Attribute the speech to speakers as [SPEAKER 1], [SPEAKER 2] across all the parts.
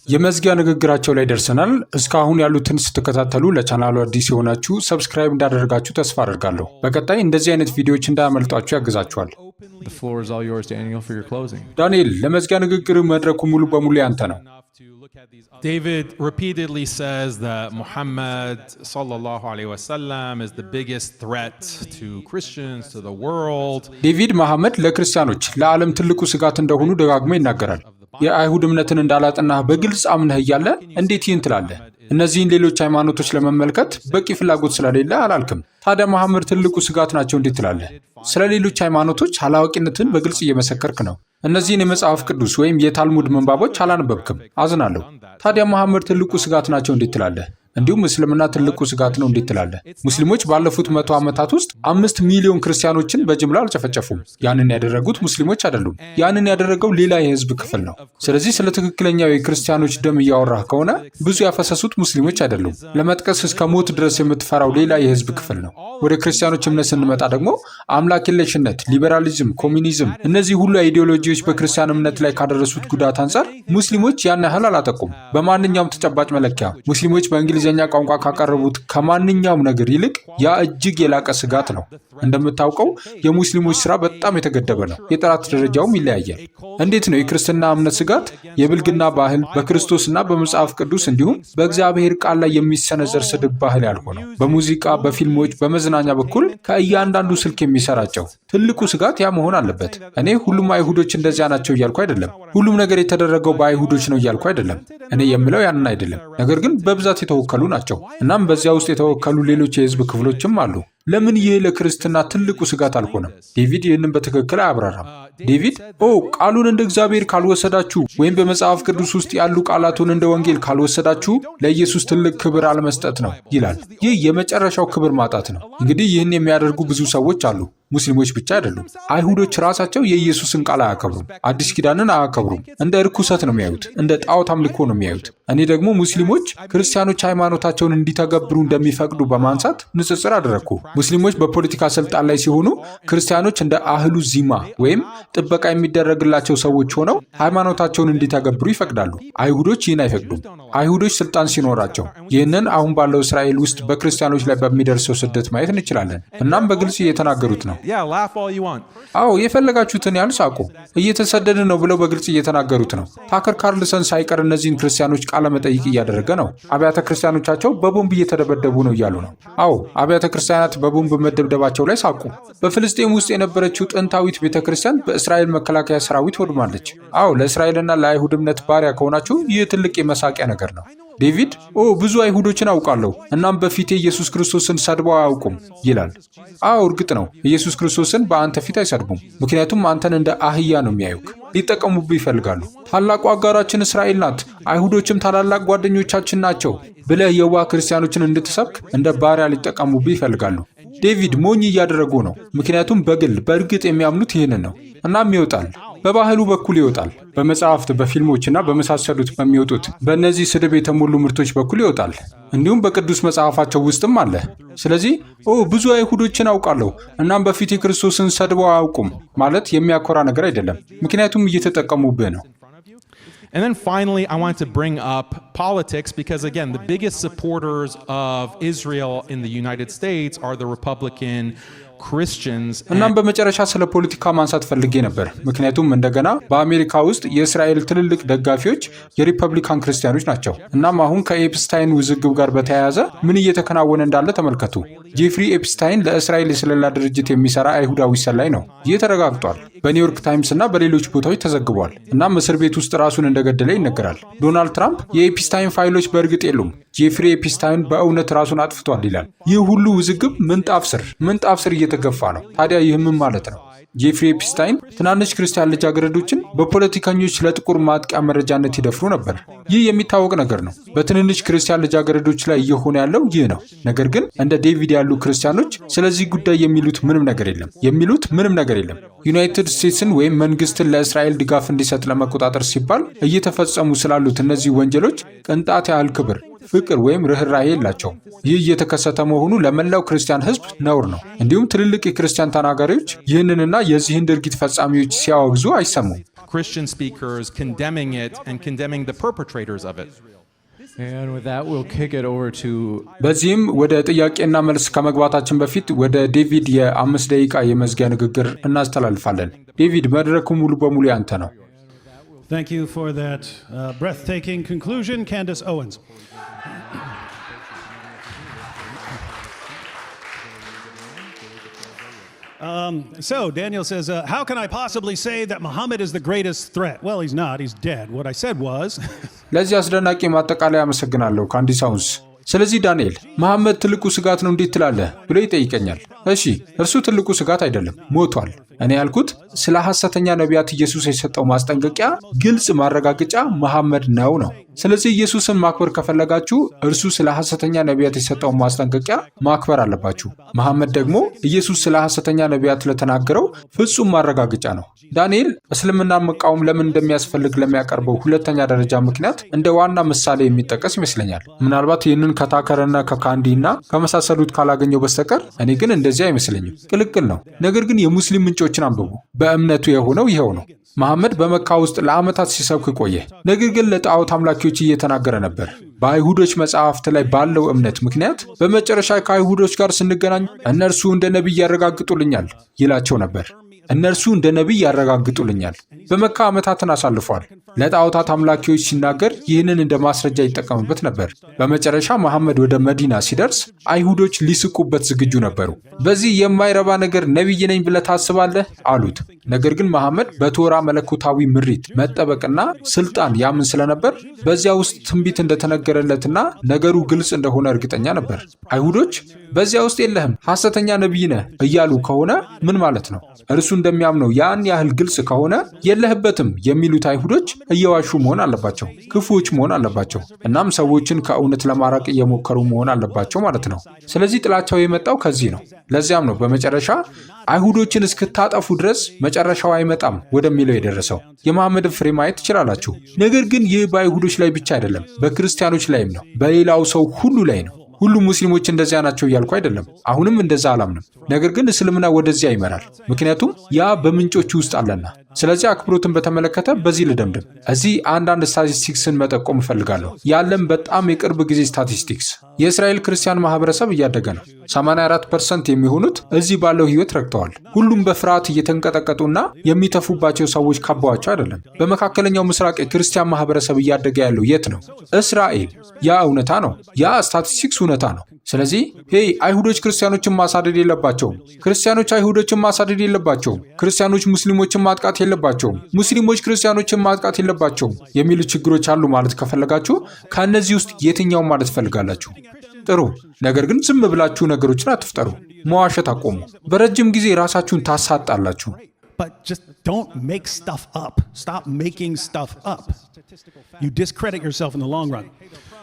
[SPEAKER 1] የመዝጊያ ንግግራቸው ላይ ደርሰናል። እስካሁን ያሉትን ስትከታተሉ ለቻናሉ አዲስ የሆናችሁ ሰብስክራይብ እንዳደረጋችሁ ተስፋ አደርጋለሁ። በቀጣይ እንደዚህ አይነት ቪዲዮዎች እንዳያመልጧችሁ ያግዛችኋል። ዳንኤል፣ ለመዝጊያ ንግግር መድረኩ ሙሉ በሙሉ ያንተ ነው።
[SPEAKER 2] David repeatedly says that Muhammad sallallahu alaihi wasallam is the biggest threat to Christians, to the world.
[SPEAKER 1] ዴቪድ መሐመድ ለክርስቲያኖች ለዓለም ትልቁ ስጋት እንደሆኑ ደጋግሞ ይናገራል። የአይሁድ እምነትን እንዳላጠናህ በግልጽ አምነህ እያለ እንዴት ይህን ትላለህ? እነዚህን ሌሎች ሃይማኖቶች ለመመልከት በቂ ፍላጎት ስለሌለ አላልክም። ታዲያ መሐመድ ትልቁ ስጋት ናቸው እንዴት ትላለህ? ስለ ሌሎች ሃይማኖቶች አላዋቂነትን በግልጽ እየመሰከርክ ነው። እነዚህን የመጽሐፍ ቅዱስ ወይም የታልሙድ ምንባቦች አላነበብክም። አዝናለሁ። ታዲያ መሐመድ ትልቁ ስጋት ናቸው እንዴት ትላለህ? እንዲሁም እስልምና ትልቁ ስጋት ነው እንዴት ትላለህ? ሙስሊሞች ባለፉት 100 ዓመታት ውስጥ 5 ሚሊዮን ክርስቲያኖችን በጅምላ አልጨፈጨፉም። ያንን ያደረጉት ሙስሊሞች አይደሉም። ያንን ያደረገው ሌላ የህዝብ ክፍል ነው። ስለዚህ ስለ ትክክለኛው የክርስቲያኖች ደም እያወራህ ከሆነ ብዙ ያፈሰሱት ሙስሊሞች አይደሉም። ለመጥቀስ እስከ ሞት ድረስ የምትፈራው ሌላ የህዝብ ክፍል ነው። ወደ ክርስቲያኖች እምነት ስንመጣ ደግሞ አምላክ የለሽነት፣ ሊበራሊዝም፣ ኮሚኒዝም፣ እነዚህ ሁሉ አይዲዮሎጂዎች በክርስቲያን እምነት ላይ ካደረሱት ጉዳት አንጻር ሙስሊሞች ያን ያህል አላጠቁም። በማንኛውም ተጨባጭ መለኪያ ሙስሊሞች በእንግሊዝኛ ቋንቋ ካቀረቡት ከማንኛውም ነገር ይልቅ ያ እጅግ የላቀ ስጋት ነው። እንደምታውቀው የሙስሊሞች ስራ በጣም የተገደበ ነው። የጥራት ደረጃውም ይለያያል። እንዴት ነው የክርስትና እምነት ስጋት የብልግና ባህል፣ በክርስቶስና በመጽሐፍ ቅዱስ እንዲሁም በእግዚአብሔር ቃል ላይ የሚሰነዘር ስድብ ባህል ያልሆነው? በሙዚቃ፣ በፊልሞች፣ በመዝናኛ በኩል ከእያንዳንዱ ስልክ የሚሰራጨው ትልቁ ስጋት ያ መሆን አለበት። እኔ ሁሉም አይሁዶች እንደዚያ ናቸው እያልኩ አይደለም። ሁሉም ነገር የተደረገው በአይሁዶች ነው እያልኩ አይደለም። እኔ የምለው ያንን አይደለም። ነገር ግን በብዛት የተወከሉ ናቸው። እናም በዚያ ውስጥ የተወከሉ ሌሎች የህዝብ ክፍሎችም አሉ። ለምን ይህ ለክርስትና ትልቁ ስጋት አልሆነም? ዴቪድ ይህንን በትክክል አያብራራም። ዴቪድ ቃሉን እንደ እግዚአብሔር ካልወሰዳችሁ ወይም በመጽሐፍ ቅዱስ ውስጥ ያሉ ቃላቱን እንደ ወንጌል ካልወሰዳችሁ ለኢየሱስ ትልቅ ክብር አለመስጠት ነው ይላል። ይህ የመጨረሻው ክብር ማጣት ነው። እንግዲህ ይህን የሚያደርጉ ብዙ ሰዎች አሉ። ሙስሊሞች ብቻ አይደሉም። አይሁዶች ራሳቸው የኢየሱስን ቃል አያከብሩም። አዲስ ኪዳንን አያከብሩም። እንደ እርኩሰት ነው የሚያዩት። እንደ ጣዖት አምልኮ ነው የሚያዩት። እኔ ደግሞ ሙስሊሞች ክርስቲያኖች ሃይማኖታቸውን እንዲተገብሩ እንደሚፈቅዱ በማንሳት ንጽጽር አደረግኩ። ሙስሊሞች በፖለቲካ ስልጣን ላይ ሲሆኑ ክርስቲያኖች እንደ አህሉ ዚማ ወይም ጥበቃ የሚደረግላቸው ሰዎች ሆነው ሃይማኖታቸውን እንዲተገብሩ ይፈቅዳሉ። አይሁዶች ይህን አይፈቅዱም። አይሁዶች ስልጣን ሲኖራቸው ይህንን አሁን ባለው እስራኤል ውስጥ በክርስቲያኖች ላይ በሚደርሰው ስደት ማየት እንችላለን። እናም በግልጽ እየተናገሩት ነው። የፈለጋችሁትን ያህል ሳቁ። እየተሰደድን ነው ብለው በግልጽ እየተናገሩት ነው። ታከር ካርልሰን ሳይቀር እነዚህን ክርስቲያኖች ቃለ መጠይቅ እያደረገ ነው። አብያተ ክርስቲያኖቻቸው በቦምብ እየተደበደቡ ነው እያሉ ነው። አብያተ ክርስቲያናት በቦምብ መደብደባቸው ላይ ሳቁ። በፍልስጤም ውስጥ የነበረችው ጥንታዊት ቤተ ክርስቲያን በእስራኤል መከላከያ ሰራዊት ወድማለች። ለእስራኤልና ለአይሁድ እምነት ባሪያ ከሆናችሁ ይህ ትልቅ የመሳቂያ ነገር ነው። ዴቪድ ብዙ አይሁዶችን አውቃለሁ፣ እናም በፊቴ ኢየሱስ ክርስቶስን ሰድበው አያውቁም ይላል። እርግጥ ነው ኢየሱስ ክርስቶስን በአንተ ፊት አይሰድቡም፣ ምክንያቱም አንተን እንደ አህያ ነው የሚያዩክ። ሊጠቀሙብህ ይፈልጋሉ። ታላቁ አጋራችን እስራኤል ናት፣ አይሁዶችም ታላላቅ ጓደኞቻችን ናቸው ብለህ የዋህ ክርስቲያኖችን እንድትሰብክ እንደ ባሪያ ሊጠቀሙብህ ይፈልጋሉ። ዴቪድ ሞኝ እያደረጉ ነው፣ ምክንያቱም በእርግጥ የሚያምኑት ይህንን ነው። እናም ይወጣል፣ በባህሉ በኩል ይወጣል። በመጽሐፍት፣ በፊልሞችና በመሳሰሉት በሚወጡት በእነዚህ ስድብ የተሞሉ ምርቶች በኩል ይወጣል። እንዲሁም በቅዱስ መጽሐፋቸው ውስጥም አለ። ስለዚህ ብዙ አይሁዶችን አውቃለሁ እናም በፊት ክርስቶስን ሰድበው አያውቁም ማለት የሚያኮራ ነገር አይደለም፣ ምክንያቱም እየተጠቀሙብህ ነው።
[SPEAKER 2] And then finally, I want to bring up politics because, again, the biggest supporters of Israel in the United States are the Republican Christians.
[SPEAKER 1] እናም በመጨረሻ ስለ ፖለቲካ ማንሳት ፈልጌ ነበር፣ ምክንያቱም እንደገና በአሜሪካ ውስጥ የእስራኤል ትልልቅ ደጋፊዎች የሪፐብሊካን ክርስቲያኖች ናቸው። እናም አሁን ከኤፕስታይን ውዝግብ ጋር በተያያዘ ምን እየተከናወነ እንዳለ ተመልከቱ። ጄፍሪ ኤፕስታይን ለእስራኤል የስለላ ድርጅት የሚሰራ አይሁዳዊ ሰላይ ነው። ይህ ተረጋግጧል። በኒውዮርክ ታይምስ እና በሌሎች ቦታዎች ተዘግቧል። እናም እስር ቤት ውስጥ ራሱን እንደገደለ ይነገራል። ዶናልድ ትራምፕ የኤፕስታይን ፋይሎች በእርግጥ የሉም፣ ጄፍሪ ኤፕስታይን በእውነት ራሱን አጥፍቷል ይላል። ይህ ሁሉ ውዝግብ ምንጣፍ ስር እየተገፋ ነው። ታዲያ ይህ ምን ማለት ነው? ጄፍሪ ኤፕስታይን ትናንሽ ክርስቲያን ልጃገረዶችን በፖለቲከኞች ለጥቁር ማጥቂያ መረጃነት ይደፍሩ ነበር። ይህ የሚታወቅ ነገር ነው። በትንንሽ ክርስቲያን ልጃገረዶች ላይ እየሆነ ያለው ይህ ነው። ነገር ግን እንደ ዴቪድ ያሉ ክርስቲያኖች ስለዚህ ጉዳይ የሚሉት ምንም ነገር የለም። ዩናይትድ ስቴትስን ወይም መንግስትን ለእስራኤል ድጋፍ እንዲሰጥ ለመቆጣጠር ሲባል እየተፈጸሙ ስላሉት እነዚህ ወንጀሎች ቅንጣት ያህል ክብር ፍቅር ወይም ርኅራኄ የላቸውም። ይህ እየተከሰተ መሆኑ ለመላው ክርስቲያን ሕዝብ ነውር ነው። እንዲሁም ትልልቅ የክርስቲያን ተናጋሪዎች ይህንንና የዚህን ድርጊት ፈጻሚዎች ሲያወግዙ አይሰሙም።
[SPEAKER 2] Christian speakers condemning it and condemning the perpetrators of it.
[SPEAKER 3] And with that, we'll kick it over to...
[SPEAKER 1] በዚህም ወደ ጥያቄና መልስ ከመግባታችን በፊት ወደ ዴቪድ የ5 ደቂቃ የመዝጊያ ንግግር እናስተላልፋለን። ዴቪድ፣ መድረኩ ሙሉ በሙሉ ያንተ ነው።
[SPEAKER 4] Thank you for that breathtaking conclusion, Candace Owens. So Daniel says, how can I possibly say that Muhammad is the greatest threat? Well, he's not. He's dead. What I said was...
[SPEAKER 1] ለዚህ አስደናቂ ማጠቃለያ አመሰግናለሁ ካንዲስ አውንስ። ስለዚህ ዳንኤል መሐመድ ትልቁ ስጋት ነው እንዴት ትላለህ ብሎ ይጠይቀኛል። እሺ፣ እርሱ ትልቁ ስጋት አይደለም፣ ሞቷል። እኔ ያልኩት ስለ ሐሰተኛ ነቢያት ኢየሱስ የሰጠው ማስጠንቀቂያ ግልጽ ማረጋገጫ መሐመድ ነው። ስለዚህ ኢየሱስን ማክበር ከፈለጋችሁ እርሱ ስለ ሐሰተኛ ነቢያት የሰጠውን ማስጠንቀቂያ ማክበር አለባችሁ። መሐመድ ደግሞ ኢየሱስ ስለ ሐሰተኛ ነቢያት ለተናገረው ፍጹም ማረጋገጫ ነው። ዳንኤል እስልምናን መቃወም ለምን እንደሚያስፈልግ ለሚያቀርበው ሁለተኛ ደረጃ ምክንያት እንደ ዋና ምሳሌ የሚጠቀስ ይመስለኛል። ምናልባት ይህንን ከታከርና ከካንዲና ከመሳሰሉት ካላገኘው በስተቀር እኔ ግን እንደዚህ አይመስለኝም። ቅልቅል ነው። ነገር ግን የሙስሊም ምንጮችን አንብቡ። በእምነቱ የሆነው ይኸው ነው። መሐመድ በመካ ውስጥ ለዓመታት ሲሰብክ ቆየ። ነገር ግን ለጣዖት አምላኪዎች እየተናገረ ነበር። በአይሁዶች መጽሐፍት ላይ ባለው እምነት ምክንያት በመጨረሻ ከአይሁዶች ጋር ስንገናኝ እነርሱ እንደ ነቢይ ያረጋግጡልኛል ይላቸው ነበር። እነርሱ እንደ ነቢይ ያረጋግጡልኛል። በመካ ዓመታትን አሳልፏል። ለጣዖታት አምላኪዎች ሲናገር ይህንን እንደ ማስረጃ ይጠቀምበት ነበር። በመጨረሻ መሐመድ ወደ መዲና ሲደርስ አይሁዶች ሊስቁበት ዝግጁ ነበሩ። በዚህ የማይረባ ነገር ነቢይ ነኝ ብለህ ታስባለህ አሉት። ነገር ግን መሐመድ በቶራ መለኮታዊ ምሪት መጠበቅና ስልጣን ያምን ስለነበር በዚያ ውስጥ ትንቢት እንደተነገረለትና ነገሩ ግልጽ እንደሆነ እርግጠኛ ነበር። አይሁዶች በዚያ ውስጥ የለህም፣ ሐሰተኛ ነቢይ ነህ እያሉ ከሆነ ምን ማለት ነው? እርሱ እንደሚያምነው ያን ያህል ግልጽ ከሆነ የለህበትም የሚሉት አይሁዶች እየዋሹ መሆን አለባቸው፣ ክፉዎች መሆን አለባቸው። እናም ሰዎችን ከእውነት ለማራቅ እየሞከሩ መሆን አለባቸው ማለት ነው። ስለዚህ ጥላቻው የመጣው ከዚህ ነው። ለዚያም ነው በመጨረሻ አይሁዶችን እስክታጠፉ ድረስ መጨረሻው አይመጣም ወደሚለው የደረሰው። የመሐመድን ፍሬ ማየት ትችላላችሁ። ነገር ግን ይህ በአይሁዶች ላይ ብቻ አይደለም፣ በክርስቲያኖች ላይም ነው፣ በሌላው ሰው ሁሉ ላይ ነው። ሁሉም ሙስሊሞች እንደዚያ ናቸው እያልኩ አይደለም። አሁንም እንደዛ አላምንም። ነገር ግን እስልምና ወደዚያ ይመራል፣ ምክንያቱም ያ በምንጮቹ ውስጥ አለና። ስለዚህ አክብሮትን በተመለከተ በዚህ ልደምድም። እዚህ አንዳንድ ስታቲስቲክስን መጠቆም እፈልጋለሁ። ያለም በጣም የቅርብ ጊዜ ስታቲስቲክስ። የእስራኤል ክርስቲያን ማህበረሰብ እያደገ ነው። 84% የሚሆኑት እዚህ ባለው ህይወት ረግተዋል። ሁሉም በፍርሃት እየተንቀጠቀጡና የሚተፉባቸው ሰዎች ካባዋቸው አይደለም። በመካከለኛው ምስራቅ የክርስቲያን ማህበረሰብ እያደገ ያለው የት ነው? እስራኤል። ያ እውነታ ነው። ያ ስታቲስቲክስ እውነታ ነው። ስለዚህ ሄይ አይሁዶች ክርስቲያኖችን ማሳደድ የለባቸውም፣ ክርስቲያኖች አይሁዶችን ማሳደድ የለባቸውም፣ ክርስቲያኖች ሙስሊሞችን ማጥቃት የለባቸውም፣ ሙስሊሞች ክርስቲያኖችን ማጥቃት የለባቸውም የሚሉ ችግሮች አሉ ማለት ከፈለጋችሁ ከእነዚህ ውስጥ የትኛውን ማለት ትፈልጋላችሁ? ጥሩ። ነገር ግን ዝም ብላችሁ ነገሮችን አትፍጠሩ። መዋሸት አቆሙ። በረጅም ጊዜ ራሳችሁን ታሳጣላችሁ።
[SPEAKER 4] But just don't make stuff up. Stop making stuff up. You discredit yourself in the long run.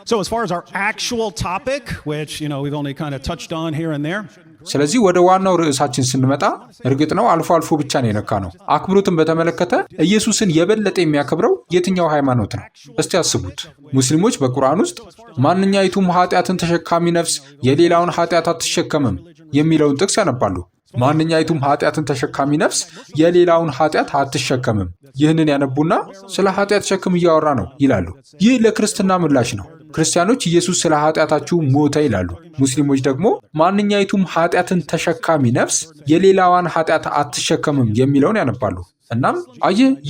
[SPEAKER 4] So as far as our actual topic, which, we've only kind of touched on here and there.
[SPEAKER 1] ስለዚህ ወደ ዋናው ርዕሳችን ስንመጣ እርግጥ ነው አልፎ አልፎ ብቻ ነው የነካ ነው። አክብሮትን በተመለከተ ኢየሱስን የበለጠ የሚያከብረው የትኛው ሃይማኖት ነው? እስቲ አስቡት። ሙስሊሞች በቁርአን ውስጥ ማንኛይቱም ኃጢአትን ተሸካሚ ነፍስ የሌላውን ኃጢአት አትሸከምም የሚለውን ጥቅስ ያነባሉ። ማንኛይቱም ኃጢአትን ተሸካሚ ነፍስ የሌላውን ኃጢአት አትሸከምም። ይህንን ያነቡና ስለ ኃጢአት ሸክም እያወራ ነው ይላሉ። ይህ ለክርስትና ምላሽ ነው። ክርስቲያኖች ኢየሱስ ስለ ኃጢአታችሁ ሞተ ይላሉ። ሙስሊሞች ደግሞ ማንኛይቱም ኃጢአትን ተሸካሚ ነፍስ የሌላዋን ኃጢአት አትሸከምም የሚለውን ያነባሉ። እናም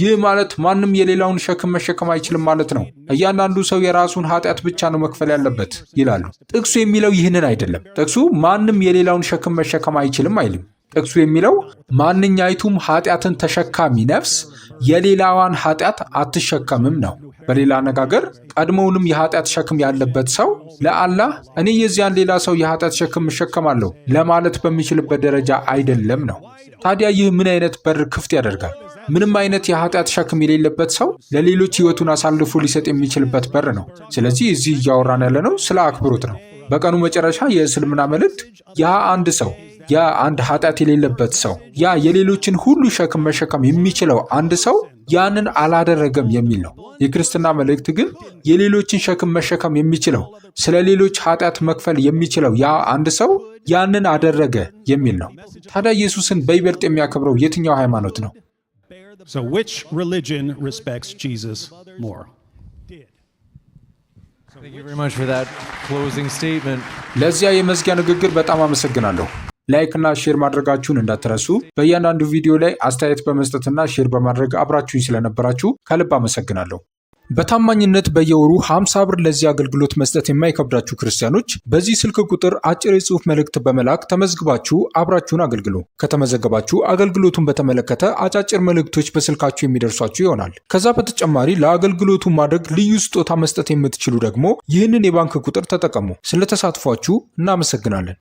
[SPEAKER 1] ይህ ማለት ማንም የሌላውን ሸክም መሸከም አይችልም ማለት ነው። እያንዳንዱ ሰው የራሱን ኃጢአት ብቻ ነው መክፈል ያለበት ይላሉ። ጥቅሱ የሚለው ይህንን አይደለም። ጥቅሱ ማንም የሌላውን ሸክም መሸከም አይችልም አይልም። ጥቅሱ የሚለው ማንኛይቱም ኃጢአትን ተሸካሚ ነፍስ የሌላዋን ኃጢአት አትሸከምም ነው። በሌላ አነጋገር ቀድሞውንም የኃጢአት ሸክም ያለበት ሰው ለአላህ እኔ የዚያን ሌላ ሰው የኃጢአት ሸክም እሸከማለሁ ለማለት በሚችልበት ደረጃ አይደለም ነው። ታዲያ ይህ ምን አይነት በር ክፍት ያደርጋል? ምንም አይነት የኃጢአት ሸክም የሌለበት ሰው ለሌሎች ሕይወቱን አሳልፎ ሊሰጥ የሚችልበት በር ነው። ስለዚህ እዚህ እያወራን ያለነው ስለ አክብሮት ነው። በቀኑ መጨረሻ የእስልምና መልእክት ያ አንድ ኃጢአት የሌለበት ሰው፣ ያ የሌሎችን ሁሉ ሸክም መሸከም የሚችለው አንድ ሰው ያንን አላደረገም የሚል ነው። የክርስትና መልእክት ግን የሌሎችን ሸክም መሸከም የሚችለው ስለ ሌሎች ኃጢአት መክፈል የሚችለው ያ አንድ ሰው ያንን አደረገ የሚል ነው። ታዲያ ኢየሱስን በይበልጥ የሚያከብረው የትኛው ሃይማኖት ነው?
[SPEAKER 4] So which religion respects Jesus more?
[SPEAKER 3] Thank you very much for that closing statement.
[SPEAKER 1] ለዚያ የመዝጊያ ንግግር በጣም አመሰግናለሁ። ላይክ እና ሼር ማድረጋችሁን እንዳትረሱ። በእያንዳንዱ ቪዲዮ ላይ አስተያየት በመስጠትና ሼር በማድረግ አብራችሁኝ ስለነበራችሁ ከልብ አመሰግናለሁ። በታማኝነት በየወሩ 50 ብር ለዚህ አገልግሎት መስጠት የማይከብዳችሁ ክርስቲያኖች በዚህ ስልክ ቁጥር አጭር የጽሑፍ መልእክት በመላክ ተመዝግባችሁ አብራችሁን አገልግሉ። ከተመዘገባችሁ አገልግሎቱን በተመለከተ አጫጭር መልእክቶች በስልካችሁ የሚደርሷችሁ ይሆናል። ከዛ በተጨማሪ ለአገልግሎቱ ማድረግ ልዩ ስጦታ መስጠት የምትችሉ ደግሞ ይህንን የባንክ ቁጥር ተጠቀሙ። ስለተሳትፏችሁ እናመሰግናለን።